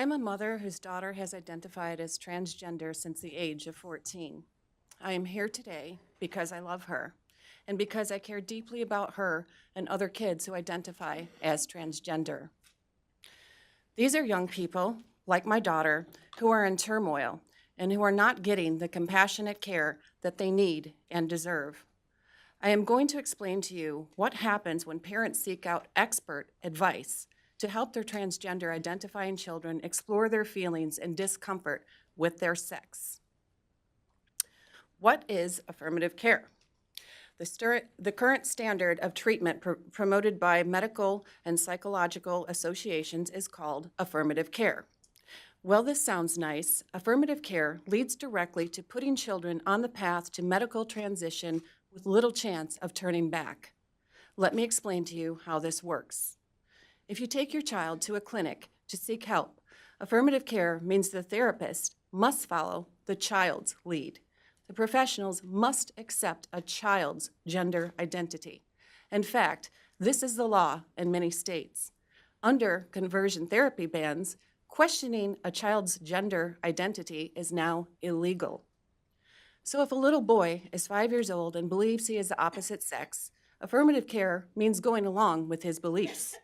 am a mother whose daughter has identified as transgender since the age of 14. I am here today because I love her and because I care deeply about her and other kids who identify as transgender. These are young people, like my daughter, who are in turmoil and who are not getting the compassionate care that they need and deserve. I am going to explain to you what happens when parents seek out expert advice to help their transgender identifying children explore their feelings and discomfort with their sex. What is affirmative care? The current standard of treatment promoted by medical and psychological associations is called affirmative care. Well, this sounds nice. Affirmative care leads directly to putting children on the path to medical transition with little chance of turning back. Let me explain to you how this works. If you take your child to a clinic to seek help, affirmative care means the therapist must follow the child's lead. The professionals must accept a child's gender identity. In fact, this is the law in many states. Under conversion therapy bans, questioning a child's gender identity is now illegal. So if a little boy is 5 years old and believes he is the opposite sex, affirmative care means going along with his beliefs.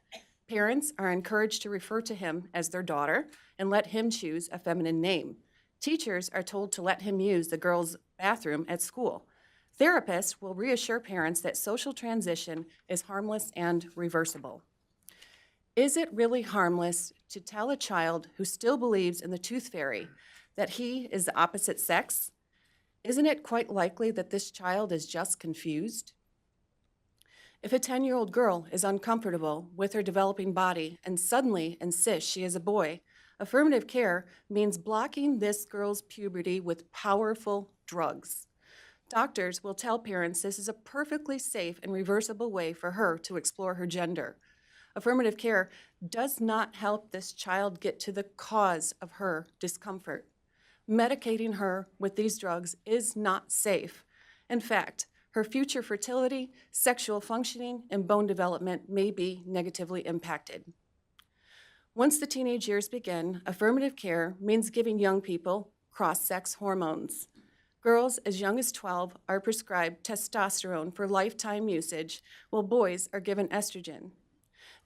Parents are encouraged to refer to him as their daughter and let him choose a feminine name. Teachers are told to let him use the girls' bathroom at school. Therapists will reassure parents that social transition is harmless and reversible. Is it really harmless to tell a child who still believes in the tooth fairy that he is the opposite sex? Isn't it quite likely that this child is just confused? If a 10-year-old girl is uncomfortable with her developing body and suddenly insists she is a boy, affirmative care means blocking this girl's puberty with powerful drugs. Doctors will tell parents this is a perfectly safe and reversible way for her to explore her gender. Affirmative care does not help this child get to the cause of her discomfort. Medicating her with these drugs is not safe. In fact, her future fertility, sexual functioning, and bone development may be negatively impacted. Once the teenage years begin, affirmative care means giving young people cross-sex hormones. Girls as young as 12 are prescribed testosterone for lifetime usage, while boys are given estrogen.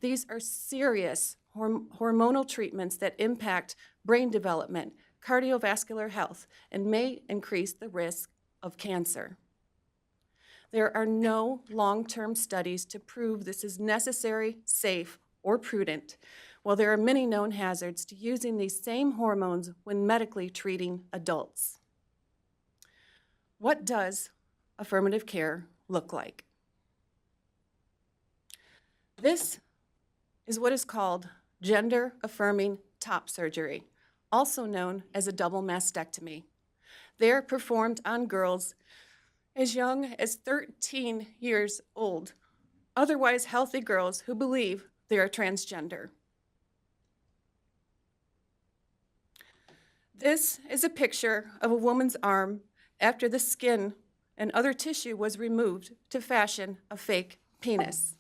These are serious hormonal treatments that impact brain development, cardiovascular health, and may increase the risk of cancer. There are no long-term studies to prove this is necessary, safe, or prudent, while there are many known hazards to using these same hormones when medically treating adults. What does affirmative care look like? This is what is called gender-affirming top surgery, also known as a double mastectomy. They are performed on girls as young as 13 years old, otherwise healthy girls who believe they are transgender. This is a picture of a woman's arm after the skin and other tissue was removed to fashion a fake penis.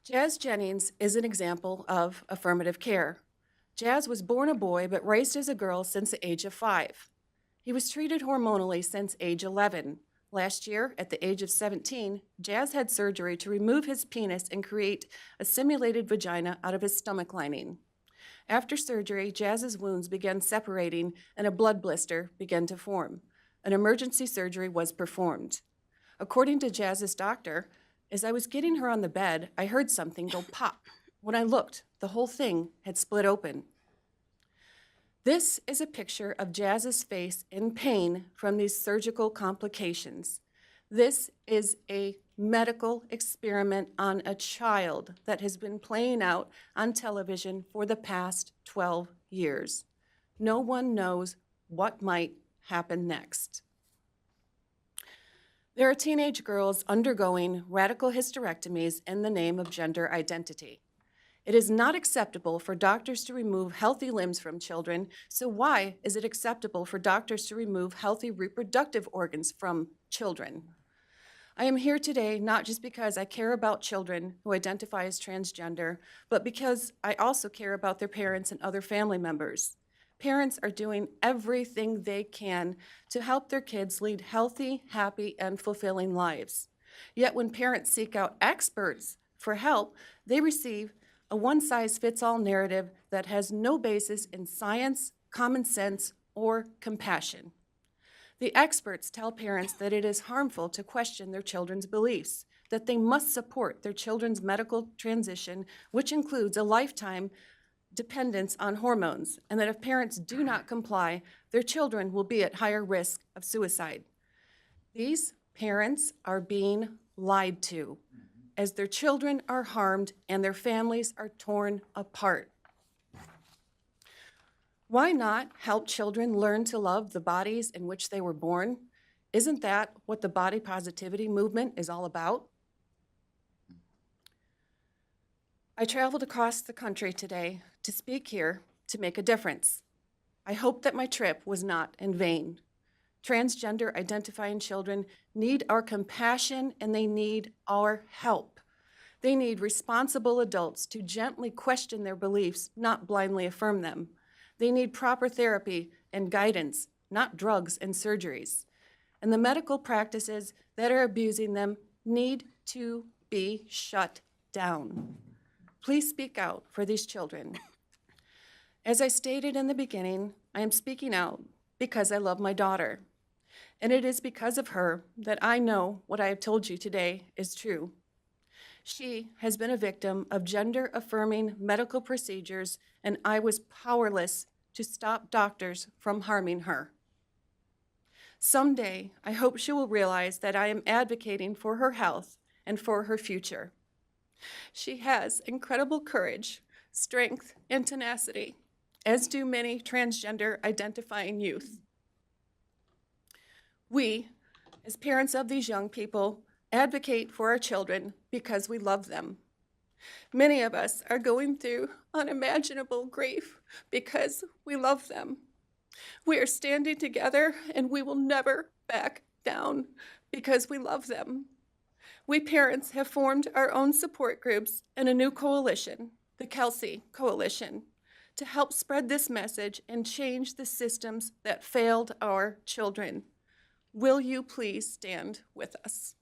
Jazz Jennings is an example of affirmative care. Jazz was born a boy but raised as a girl since the age of 5. He was treated hormonally since age 11. Last year, at the age of 17, Jazz had surgery to remove his penis and create a simulated vagina out of his stomach lining. After surgery, Jazz's wounds began separating and a blood blister began to form. An emergency surgery was performed. According to Jazz's doctor, as I was getting her on the bed, I heard something go pop. When I looked, the whole thing had split open. This is a picture of Jazz's face in pain from these surgical complications. This is a medical experiment on a child that has been playing out on television for the past 12 years. No one knows what might happen next. There are teenage girls undergoing radical hysterectomies in the name of gender identity. It is not acceptable for doctors to remove healthy limbs from children, so why is it acceptable for doctors to remove healthy reproductive organs from children? I am here today not just because I care about children who identify as transgender, but because I also care about their parents and other family members. Parents are doing everything they can to help their kids lead healthy, happy, and fulfilling lives. Yet when parents seek out experts for help, they receive a one-size-fits-all narrative that has no basis in science, common sense, or compassion. The experts tell parents that it is harmful to question their children's beliefs, that they must support their children's medical transition, which includes a lifetime dependence on hormones, and that if parents do not comply, their children will be at higher risk of suicide. These parents are being lied to, as their children are harmed and their families are torn apart. Why not help children learn to love the bodies in which they were born? Isn't that what the body positivity movement is all about? I traveled across the country today to speak here to make a difference. I hope that my trip was not in vain. Transgender identifying children need our compassion and they need our help. They need responsible adults to gently question their beliefs, not blindly affirm them. They need proper therapy and guidance, not drugs and surgeries. And the medical practices that are abusing them need to be shut down. Please speak out for these children. As I stated in the beginning, I am speaking out because I love my daughter. And it is because of her that I know what I have told you today is true. She has been a victim of gender-affirming medical procedures, and I was powerless to stop doctors from harming her. Someday, I hope she will realize that I am advocating for her health and for her future. She has incredible courage, strength, and tenacity, as do many transgender identifying youth. We, as parents of these young people, advocate for our children because we love them. Many of us are going through unimaginable grief because we love them. We are standing together and we will never back down because we love them. We parents have formed our own support groups and a new coalition, the Kelsey Coalition, to help spread this message and change the systems that failed our children. Will you please stand with us?